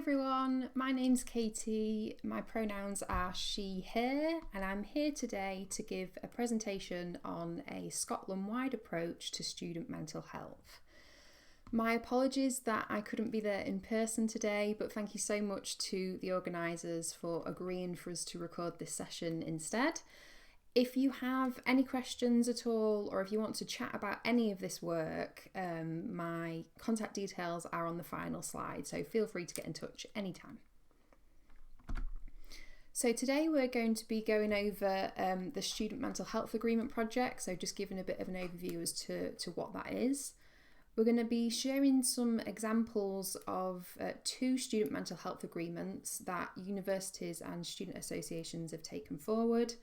everyone, my name's Katie, my pronouns are she, her, and I'm here today to give a presentation on a Scotland-wide approach to student mental health. My apologies that I couldn't be there in person today, but thank you so much to the organisers for agreeing for us to record this session instead. If you have any questions at all, or if you want to chat about any of this work, my contact details are on the final slide, so feel free to get in touch anytime. So today we're going to be going over the Student Mental Health Agreement project, so just giving a bit of an overview as to what that is. We're going to be sharing some examples of 2 student mental health agreements that universities and student associations have taken forward.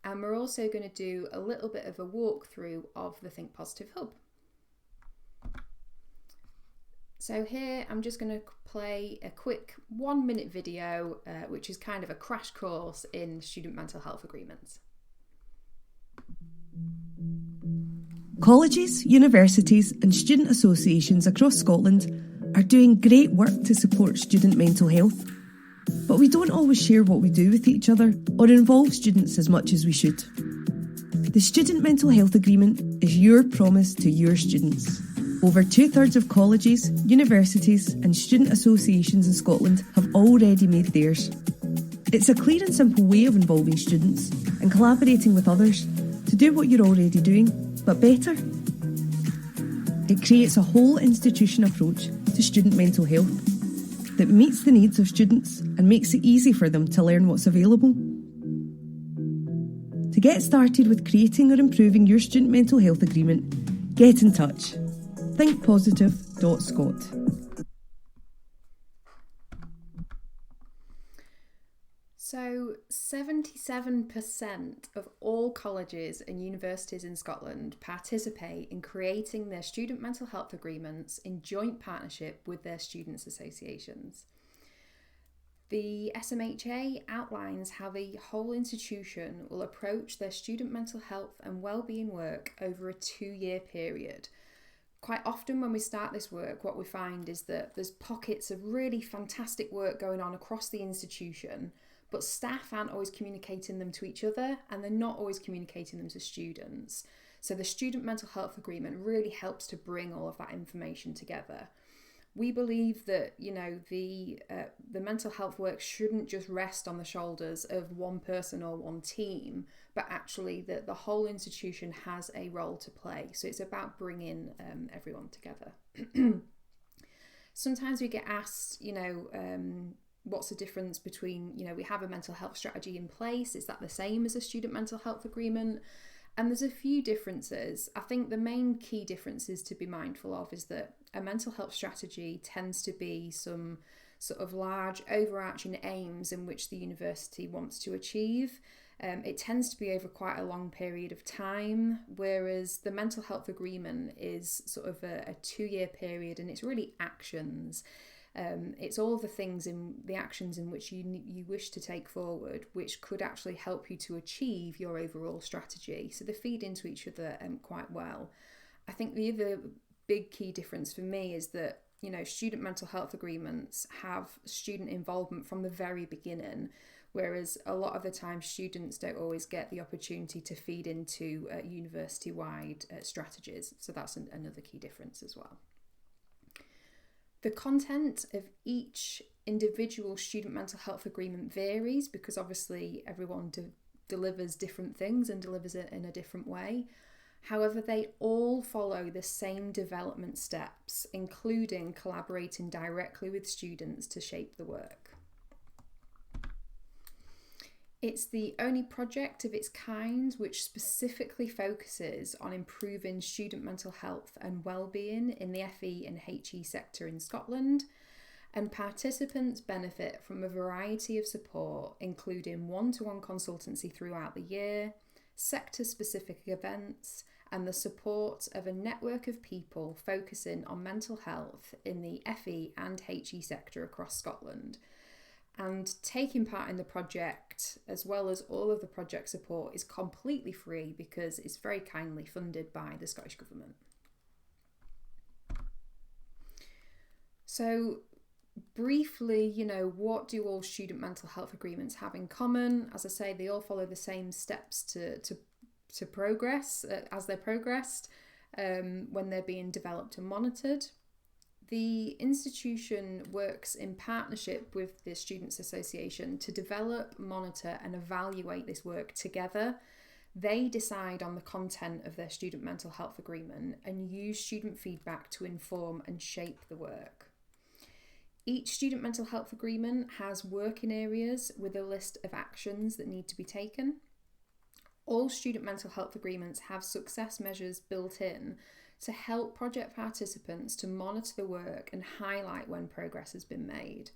And we're also going to do a little bit of a walkthrough of the Think Positive Hub. So here I'm just going to play a quick 1-minute video, which is kind of a crash course in student mental health agreements. Colleges, universities and student associations across Scotland are doing great work to support student mental health. But we don't always share what we do with each other or involve students as much as we should. The Student Mental Health Agreement is your promise to your students. Over 2/3 of colleges, universities and student associations in Scotland have already made theirs. It's a clear and simple way of involving students and collaborating with others to do what you're already doing, but better. It creates a whole institution approach to student mental health that meets the needs of students and makes it easy for them to learn what's available. To get started with creating or improving your student mental health agreement, get in touch. thinkpositive.scot. So 77% of all colleges and universities in Scotland participate in creating their student mental health agreements in joint partnership with their students' associations. The SMHA outlines how the whole institution will approach their student mental health and wellbeing work over a 2-year period. Quite often when we start this work, what we find is that there's pockets of really fantastic work going on across the institution, but staff aren't always communicating them to each other and they're not always communicating them to students. So the Student Mental Health Agreement really helps to bring all of that information together. We believe that, the mental health work shouldn't just rest on the shoulders of one person or one team, but actually that the whole institution has a role to play. So it's about bringing everyone together. Sometimes we get asked, what's the difference between, we have a mental health strategy in place, is that the same as a student mental health agreement? And there's a few differences. I think the main key differences to be mindful of is that a mental health strategy tends to be some sort of large overarching aims in which the university wants to achieve. It tends to be over quite a long period of time, whereas the mental health agreement is sort of a 2-year period and it's really actions. It's all the things in the actions in which you wish to take forward, which could actually help you to achieve your overall strategy. So they feed into each other quite well. I think the other big key difference for me is that, student mental health agreements have student involvement from the very beginning, whereas a lot of the time students don't always get the opportunity to feed into university-wide strategies. So that's another key difference as well. The content of each individual student mental health agreement varies because obviously everyone delivers different things and delivers it in a different way. However, they all follow the same development steps, including collaborating directly with students to shape the work. It's the only project of its kind which specifically focuses on improving student mental health and wellbeing in the FE and HE sector in Scotland, and participants benefit from a variety of support, including one-to-one consultancy throughout the year, sector-specific events, and the support of a network of people focusing on mental health in the FE and HE sector across Scotland. And taking part in the project, as well as all of the project support, is completely free because it's very kindly funded by the Scottish Government. So briefly, what do all student mental health agreements have in common? As I say, they all follow the same steps to progress as they're progressed when they're being developed and monitored. The institution works in partnership with the Students' Association to develop, monitor and evaluate this work together. They decide on the content of their student mental health agreement and use student feedback to inform and shape the work. Each student mental health agreement has working areas with a list of actions that need to be taken. All student mental health agreements have success measures built in to help project participants to monitor the work and highlight when progress has been made.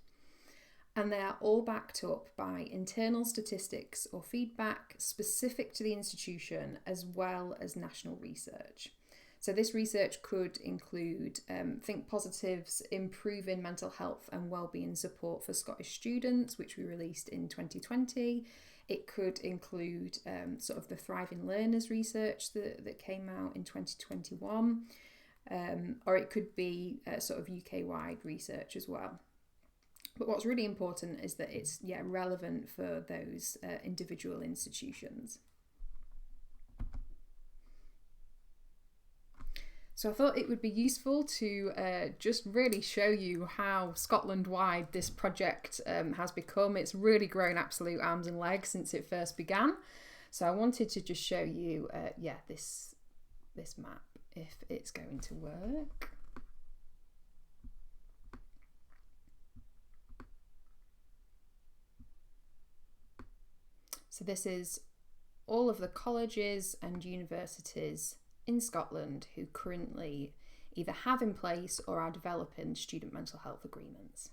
And they are all backed up by internal statistics or feedback specific to the institution, as well as national research. So this research could include Think Positive's Improving Mental Health and Wellbeing Support for Scottish Students, which we released in 2020. It could include sort of the Thriving Learners research that came out in 2021, or it could be sort of UK-wide research as well. But what's really important is that it's relevant for those individual institutions. So I thought it would be useful to just really show you how Scotland-wide this project has become. It's really grown absolute arms and legs since it first began. So I wanted to just show you, this map, if it's going to work. So this is all of the colleges and universities in Scotland who currently either have in place or are developing student mental health agreements.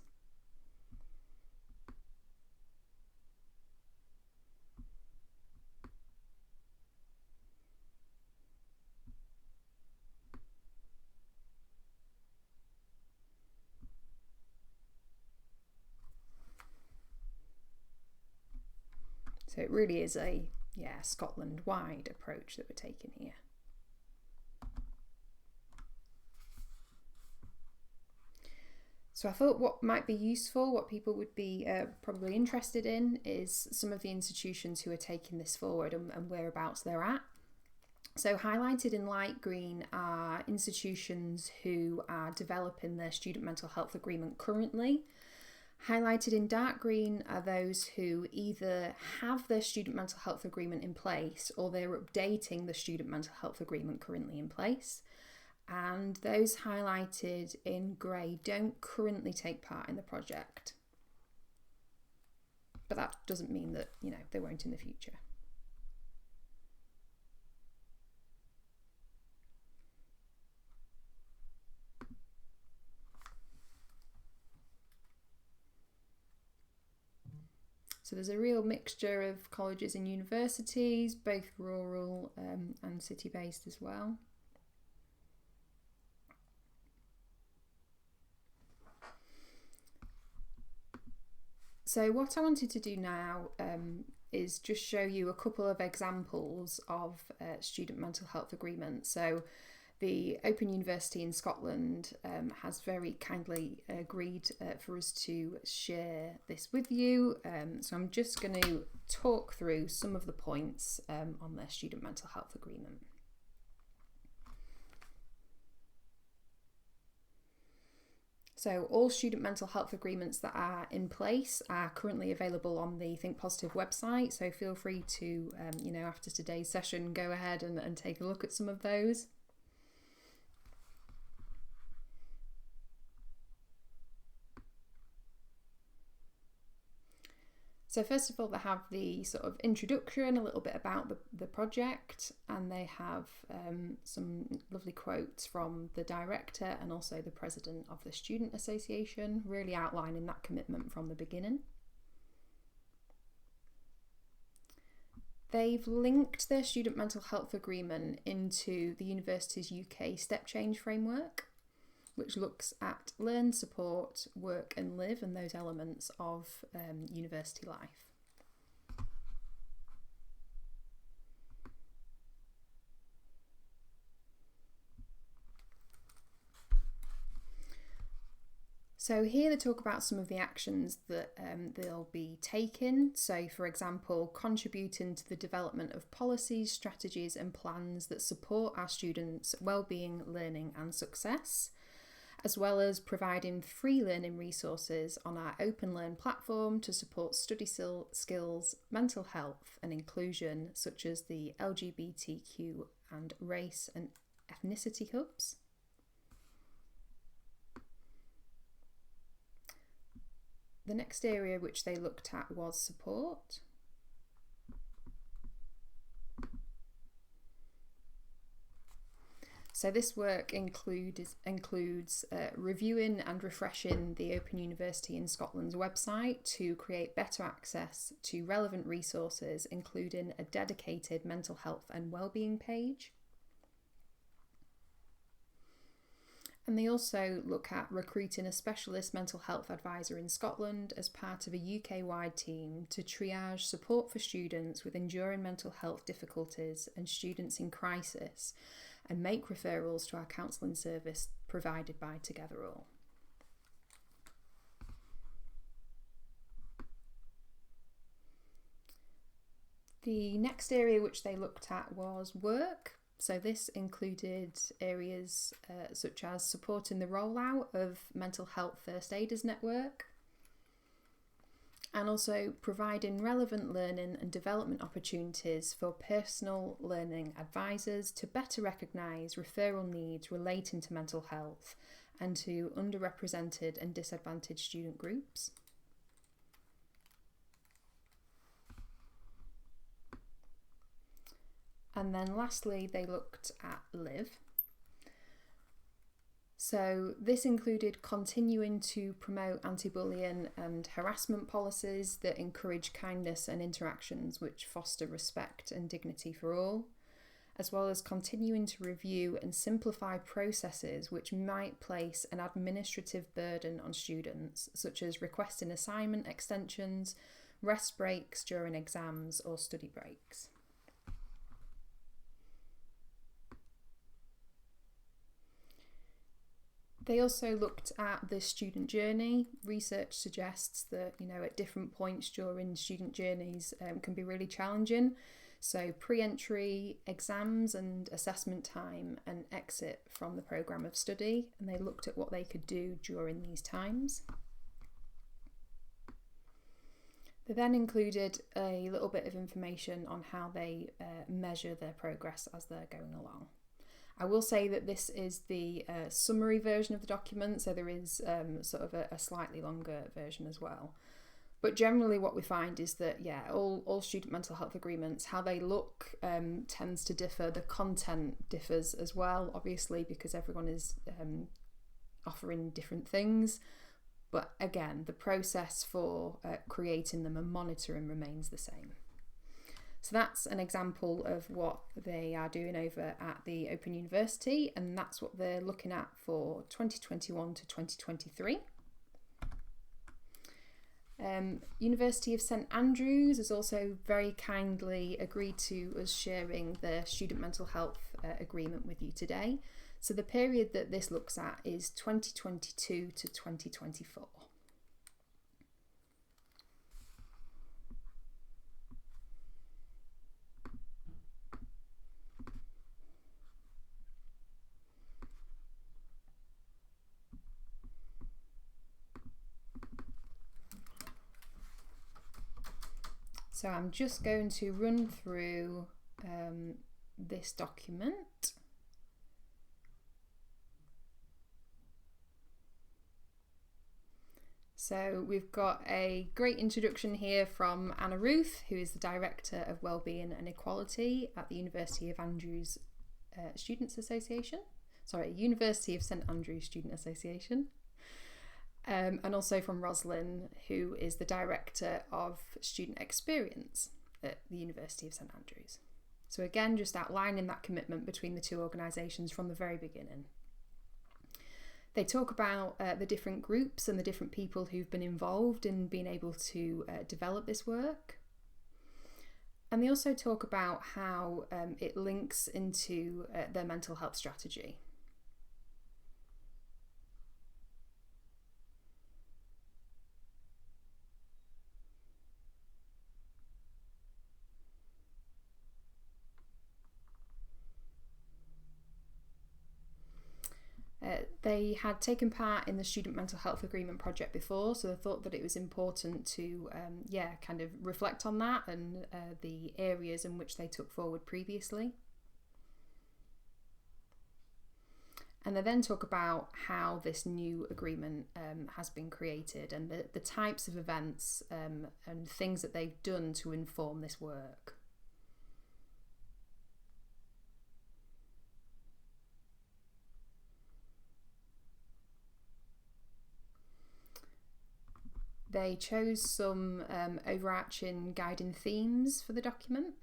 So it really is a Scotland-wide approach that we're taking here. So I thought what might be useful, what people would be probably interested in, is some of the institutions who are taking this forward and whereabouts they're at. So highlighted in light green are institutions who are developing their student mental health agreement currently. Highlighted in dark green are those who either have their student mental health agreement in place or they're updating the student mental health agreement currently in place. And those highlighted in grey don't currently take part in the project. But that doesn't mean that, they won't in the future. So there's a real mixture of colleges and universities, both rural and city-based as well. So what I wanted to do now is just show you a couple of examples of student mental health agreements. So the Open University in Scotland has very kindly agreed for us to share this with you. So I'm just going to talk through some of the points on their student mental health agreement. So all student mental health agreements that are in place are currently available on the Think Positive website. So feel free to, after today's session, go ahead and take a look at some of those. So first of all, they have the sort of introduction, a little bit about the project, and they have some lovely quotes from the director and also the president of the Student Association, really outlining that commitment from the beginning. They've linked their student mental health agreement into the university's UK Step Change framework, which looks at learn, support, work and live and those elements of university life. So here they talk about some of the actions that they'll be taking. So, for example, contributing to the development of policies, strategies and plans that support our students' wellbeing, learning and success, as well as providing free learning resources on our Open Learn platform to support study skills, mental health and inclusion, such as the LGBTQ and race and ethnicity hubs. The next area which they looked at was support. So this work includes reviewing and refreshing the Open University in Scotland's website to create better access to relevant resources, including a dedicated mental health and wellbeing page. And they also look at recruiting a specialist mental health advisor in Scotland as part of a UK-wide team to triage support for students with enduring mental health difficulties and students in crisis, and make referrals to our counselling service provided by Together All. The next area which they looked at was work. So this included areas such as supporting the rollout of mental health first aiders network, and also providing relevant learning and development opportunities for personal learning advisors to better recognise referral needs relating to mental health and to underrepresented and disadvantaged student groups. And then lastly, they looked at live. So this included continuing to promote anti-bullying and harassment policies that encourage kindness and interactions which foster respect and dignity for all, as well as continuing to review and simplify processes which might place an administrative burden on students, such as requesting assignment extensions, rest breaks during exams or study breaks. They also looked at the student journey. Research suggests that, at different points during student journeys can be really challenging. So pre-entry, exams and assessment time, and exit from the programme of study. And they looked at what they could do during these times. They then included a little bit of information on how they measure their progress as they're going along. I will say that this is the summary version of the document, so there is sort of a slightly longer version as well. But generally what we find is that, all student mental health agreements, how they look tends to differ. The content differs as well, obviously, because everyone is offering different things. But again, the process for creating them and monitoring remains the same. So that's an example of what they are doing over at the Open University, and that's what they're looking at for 2021 to 2023. University of St Andrews has also very kindly agreed to us sharing their student mental health agreement with you today. So the period that this looks at is 2022 to 2024. So I'm just going to run through this document. So we've got a great introduction here from Anna Ruth, who is the Director of Wellbeing and Equality at the University of Andrews Students Association. University of St Andrews Student Association. And also from Roslyn, who is the Director of Student Experience at the University of St Andrews. So again, just outlining that commitment between the two organisations from the very beginning. They talk about the different groups and the different people who've been involved in being able to develop this work. And they also talk about how it links into their mental health strategy. They had taken part in the Student Mental Health Agreement project before, so they thought that it was important to kind of reflect on that and the areas in which they took forward previously. And they then talk about how this new agreement has been created and the types of events and things that they've done to inform this work. They chose some overarching guiding themes for the document.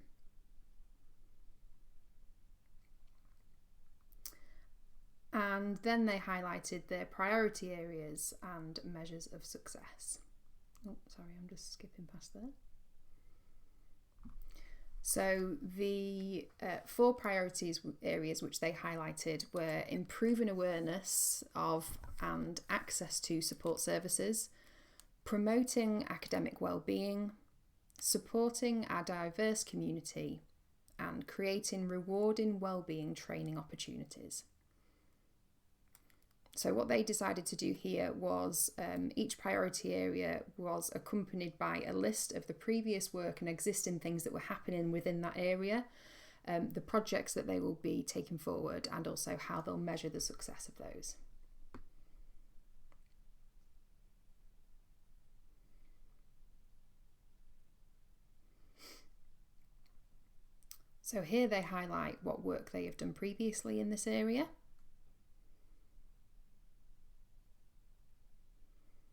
And then they highlighted their priority areas and measures of success. Oh, sorry, I'm just skipping past there. So the 4 priorities areas which they highlighted were improving awareness of and access to support services, promoting academic well-being, supporting our diverse community, and creating rewarding well-being training opportunities. So what they decided to do here was each priority area was accompanied by a list of the previous work and existing things that were happening within that area, the projects that they will be taking forward, and also how they'll measure the success of those. So here they highlight what work they have done previously in this area.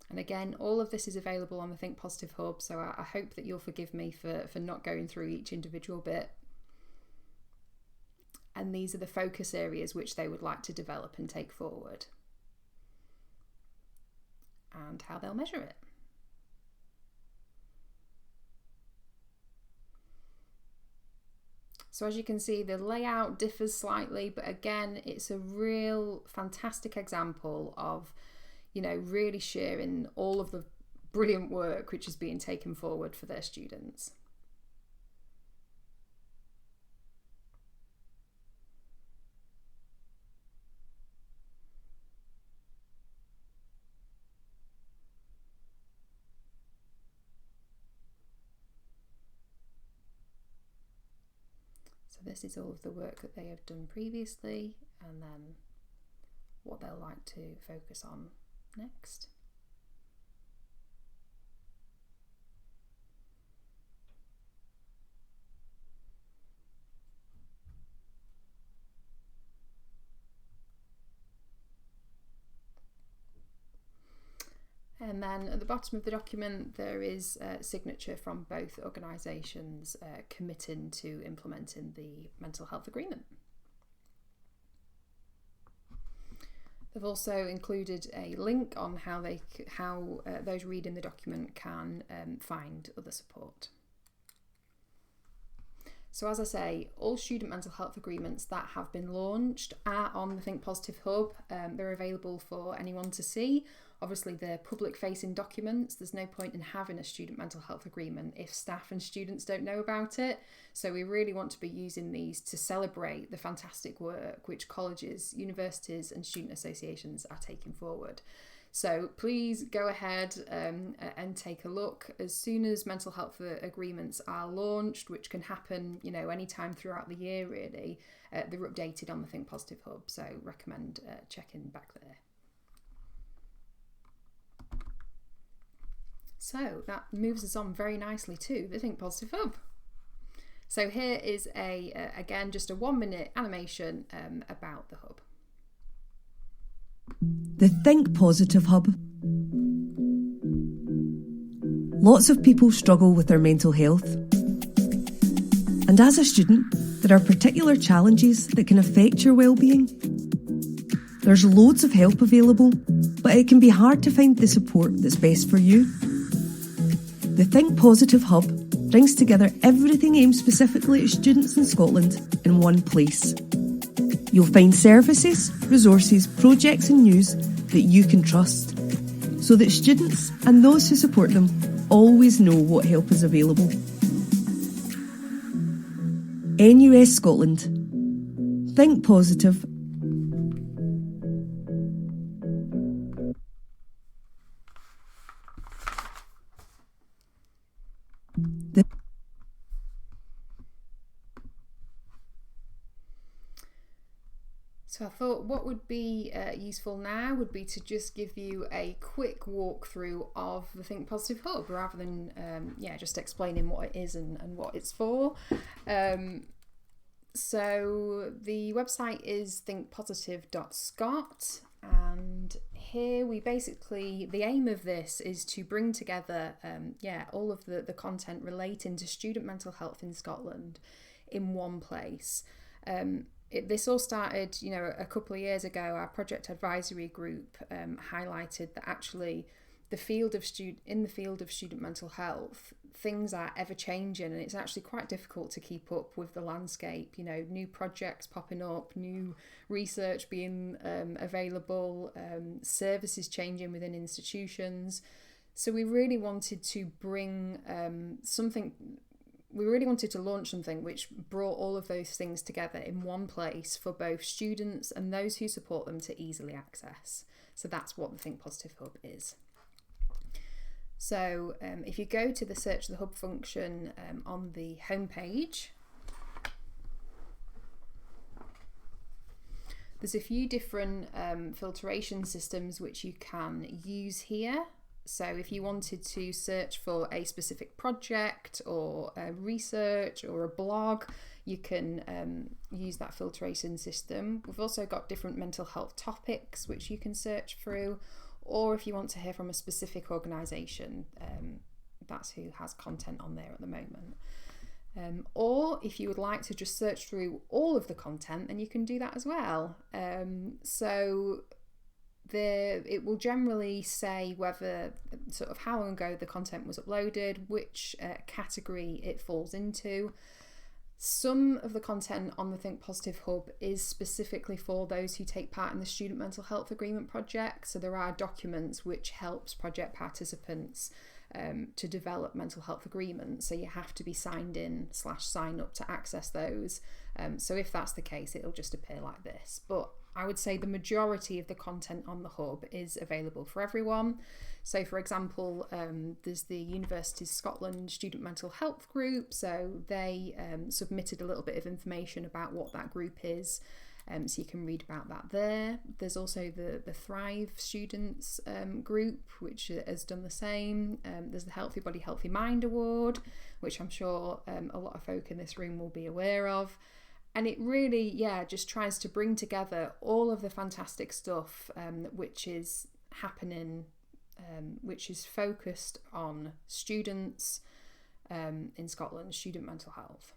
And again, all of this is available on the Think Positive Hub, so I hope that you'll forgive me for not going through each individual bit. And these are the focus areas which they would like to develop and take forward, and how they'll measure it. So as you can see, the layout differs slightly, but again, it's a real fantastic example of, really sharing all of the brilliant work which is being taken forward for their students. So this is all of the work that they have done previously, and then what they'll like to focus on next. And then at the bottom of the document there is a signature from both organisations committing to implementing the mental health agreement. They've also included a link on how those reading the document can find other support. So as I say, all student mental health agreements that have been launched are on the Think Positive Hub. They're available for anyone to see. Obviously, they're public-facing documents. There's no point in having a student mental health agreement if staff and students don't know about it. So we really want to be using these to celebrate the fantastic work which colleges, universities and student associations are taking forward. So please go ahead and take a look. As soon as mental health agreements are launched, which can happen, anytime throughout the year really, they're updated on the Think Positive Hub. So recommend checking back there. So that moves us on very nicely to the Think Positive Hub. So here is again just a 1-minute animation about the hub. The Think Positive Hub. Lots of people struggle with their mental health. And as a student, there are particular challenges that can affect your well-being. There's loads of help available, but it can be hard to find the support that's best for you. The Think Positive Hub brings together everything aimed specifically at students in Scotland in one place. You'll find services, resources, projects and news that you can trust, so that students and those who support them always know what help is available. NUS Scotland. Think positive. So I thought what would be useful now would be to just give you a quick walkthrough of the Think Positive Hub rather than just explaining what it is and what it's for. So the website is thinkpositive.scot, and here we basically, the aim of this is to bring together all of the content relating to student mental health in Scotland in one place. This all started, a couple of years ago. Our project advisory group highlighted that actually in the field of student mental health, things are ever changing, and it's actually quite difficult to keep up with the landscape. New projects popping up, new research being available, services changing within institutions. So we really wanted to bring We really wanted to launch something which brought all of those things together in one place for both students and those who support them to easily access. So that's what the Think Positive Hub is. So if you go to the Search the Hub function on the homepage, there's a few different filtration systems which you can use here. So if you wanted to search for a specific project or a research or a blog, you can use that filtration system. We've also got different mental health topics which you can search through, or if you want to hear from a specific organisation, that's who has content on there at the moment. Or if you would like to just search through all of the content, then you can do that as well. It will generally say whether sort of how long ago the content was uploaded, which category it falls into. Some of the content on the Think Positive Hub is specifically for those who take part in the Student Mental Health Agreement project. So there are documents which helps project participants to develop mental health agreements. So you have to be signed in / sign up to access those. So if that's the case, it'll just appear like this. But I would say the majority of the content on the hub is available for everyone. So for example, there's the University of Scotland Student Mental Health Group. So they submitted a little bit of information about what that group is. So you can read about that there. There's also the Thrive Students group, which has done the same. There's the Healthy Body, Healthy Mind Award, which I'm sure a lot of folk in this room will be aware of. And it really, just tries to bring together all of the fantastic stuff which is happening, which is focused on students in Scotland, student mental health.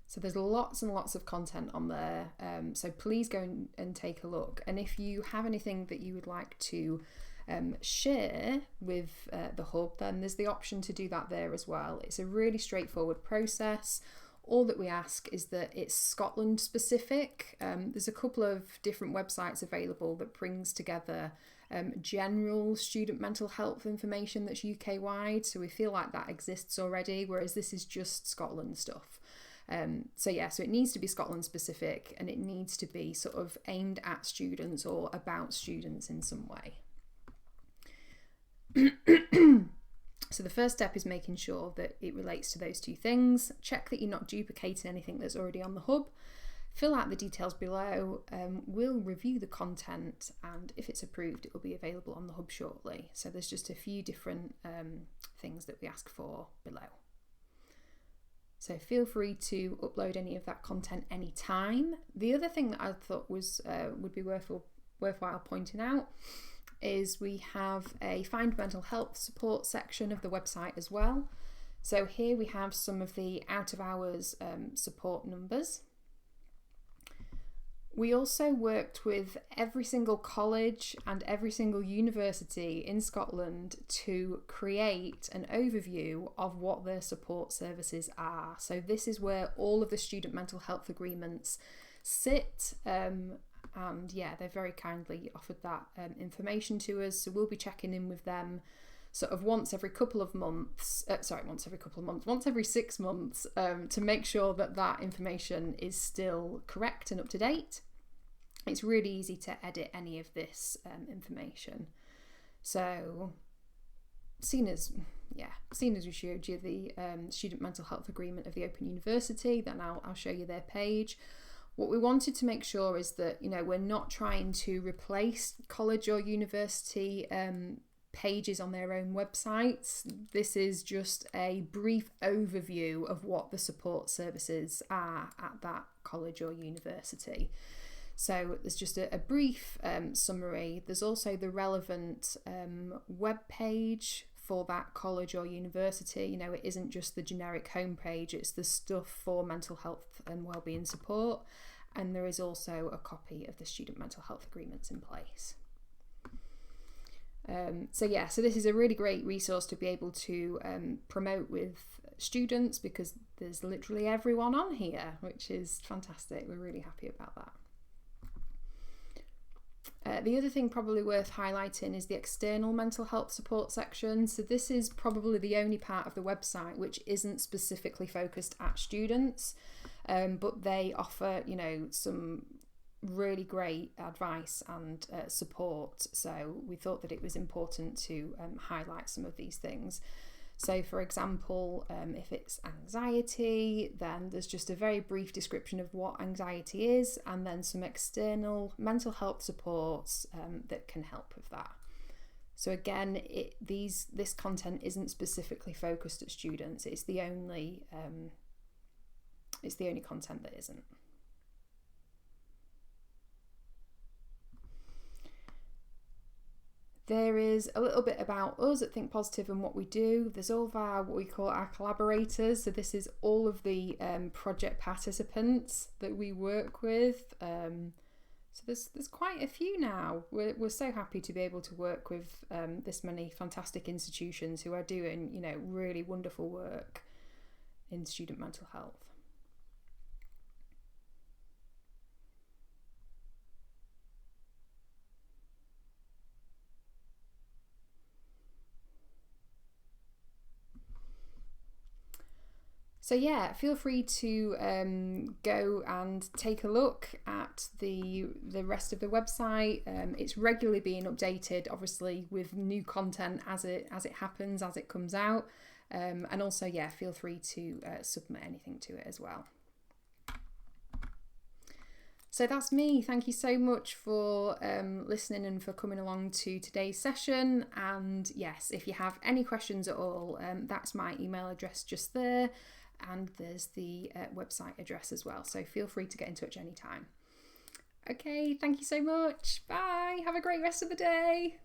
So there's lots and lots of content on there. So please go and take a look. And if you have anything that you would like to share with the hub, then there's the option to do that there as well. It's a really straightforward process. All that we ask is that it's Scotland specific. There's a couple of different websites available that brings together general student mental health information that's UK wide. So we feel like that exists already, whereas this is just Scotland stuff. So it needs to be Scotland specific, and it needs to be sort of aimed at students or about students in some way. So the first step is making sure that it relates to those two things. Check that you're not duplicating anything that's already on the hub. Fill out the details below. We'll review the content, and if it's approved, it will be available on the hub shortly. So there's just a few different things that we ask for below. So feel free to upload any of that content anytime. The other thing that I thought was would be worthwhile pointing out is we have a Find Mental Health support section of the website as well. So here we have some of the out of hours support numbers. We also worked with every single college and every single university in Scotland to create an overview of what their support services are. So this is where all of the student mental health agreements sit. And they very kindly offered that information to us. So we'll be checking in with them sort of once every 6 months to make sure that that information is still correct and up to date. It's really easy to edit any of this information. So seen as we showed you the Student Mental Health Agreement of the Open University, then I'll show you their page. What we wanted to make sure is that, we're not trying to replace college or university pages on their own websites. This is just a brief overview of what the support services are at that college or university. So there's just a brief summary. There's also the relevant web page for that college or university. It isn't just the generic homepage, it's the stuff for mental health and wellbeing support. And there is also a copy of the student mental health agreements in place. So this is a really great resource to be able to promote with students, because there's literally everyone on here, which is fantastic. We're really happy about that. The other thing probably worth highlighting is the external mental health support section. So this is probably the only part of the website which isn't specifically focused at students, but they offer, some really great advice and support. So we thought that it was important to highlight some of these things. So for example, if it's anxiety, then there's just a very brief description of what anxiety is, and then some external mental health supports that can help with that. So again, this content isn't specifically focused at students. It's the only content that isn't. There is a little bit about us at Think Positive and what we do. There's all of our, what we call our collaborators. So this is all of the project participants that we work with. So there's quite a few now. We're so happy to be able to work with this many fantastic institutions who are doing, really wonderful work in student mental health. So feel free to go and take a look at the rest of the website. It's regularly being updated, obviously, with new content as it happens, as it comes out. And also, feel free to submit anything to it as well. So that's me. Thank you so much for listening and for coming along to today's session. And yes, if you have any questions at all, that's my email address just there. And there's the website address as well. So feel free to get in touch anytime. Okay, thank you so much. Bye. Have a great rest of the day.